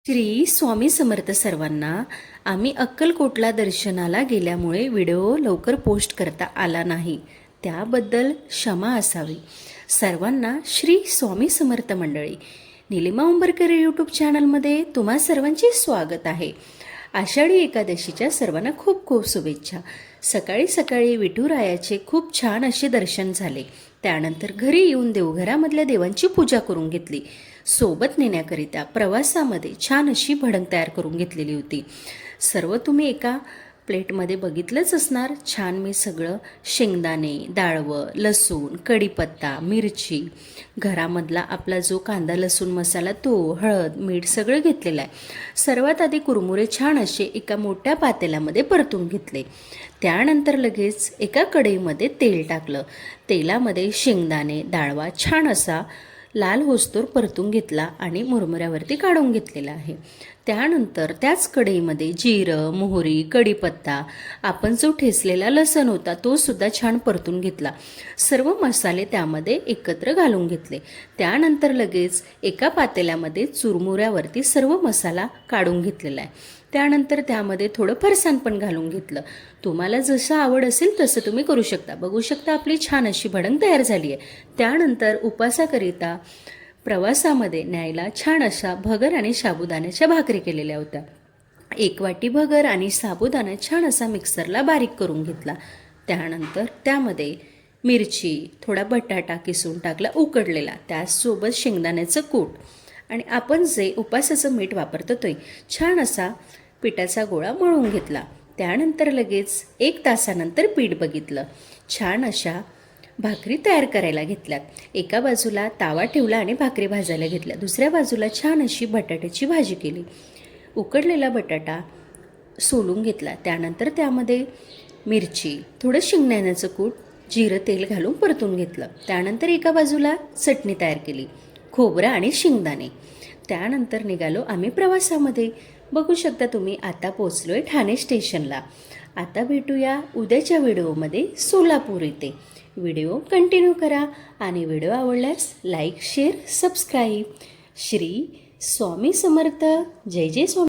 श्री स्वामी समर्थ सर्वांना. आम्ही अक्कलकोटला दर्शनाला गेल्यामुळे व्हिडिओ लवकर पोस्ट करता आला नाही, त्याबद्दल क्षमा असावी. सर्वांना श्री स्वामी समर्थ मंडळी. निलिमा उंबरकर यूट्यूब चॅनलमध्ये तुम्हा सर्वांचे स्वागत आहे. आषाढी एकादशीच्या सर्वांना खूप खूप शुभेच्छा. सकाळी सकाळी विठुरायाचे खूप छान असे दर्शन झाले. त्यानंतर घरी येऊन देवघरामधल्या देवांची पूजा करून घेतली. सोबत नेण्याकरिता प्रवासामध्ये छान अशी भडंग तयार करून घेतलेली होती. सर्व तुम्ही एका प्लेटमध्ये बघितलंच असणार. छान मी सगळं शेंगदाणे, डाळवं, लसूण, कढीपत्ता, मिरची, घरामधला आपला जो कांदा लसूण मसाला तो, हळद, मीठ सगळं घेतलेलं आहे. सर्वात आधी कुरमुरे छान असे एका मोठ्या पातेल्यामध्ये परतून घेतले. त्यानंतर लगेच एका कढईमध्ये तेल टाकलं. तेलामध्ये शेंगदाणे, डाळवा छान असा लाल होस्तोर परतून घेतला आणि मुरमुऱ्यावरती काढून घेतलेला आहे. त्यानंतर त्याच कढईमध्ये जिरं, मोहरी, कढीपत्ता, आपण जो ठेचलेला लसूण होता तो सुद्धा छान परतून घेतला. सर्व मसाले त्यामध्ये एकत्र घालून घेतले. त्यानंतर लगेच एका पातेल्यामध्ये चुरमुऱ्यावरती सर्व मसाला काढून घेतलेला आहे. त्यानंतर त्यामध्ये थोडं फरसाण पण घालून घेतलं. तुम्हाला जसं आवड असेल तसं तुम्ही करू शकता. बघू शकता आपली छान अशी भडंग तयार झाली आहे. त्यानंतर उपासाकरिता प्रवासामध्ये न्यायला छान अशा भगर आणि साबुदाण्याच्या भाकरी केलेल्या होत्या. 1 वाटी भगर आणि साबुदाणा छान असा मिक्सरला बारीक करून घेतला. त्यानंतर त्यामध्ये मिरची, थोडा बटाटा किसून टाकला उकडलेला, त्याचसोबत शेंगदाण्याचं कूट आणि आपण जे उपासाचं मीठ वापरतोय छान असा पिठाचा गोळा मळून घेतला. त्यानंतर लगेच 1 तासानंतर पीठ बघितलं. छान अशा भाकरी तयार करायला घेतल्यात. एका बाजूला तावा ठेवला आणि भाकरी भाजायला घेतल्या. दुसऱ्या बाजूला छान अशी बटाट्याची भाजी केली. उकडलेला बटाटा सोलून घेतला. त्यानंतर त्यामध्ये मिरची, थोडं शेंगदाण्याचं कूट, जिरं, तेल घालून परतून घेतलं. त्यानंतर एका बाजूला चटणी तयार केली, खोबरं आणि शेंगदाणे. त्यानंतर निघालो आम्ही प्रवासामध्ये. बघू शकता तुम्ही आता पोचलोय ठाणे स्टेशनला. आता भेटूया उद्याच्या व्हिडिओमध्ये सोलापूर येथे. व्हिडिओ कंटिन्यू करा आणि व्हिडिओ आवडल्यास like, share, subscribe. Shri Swami Samarth. जय जय स्वामी.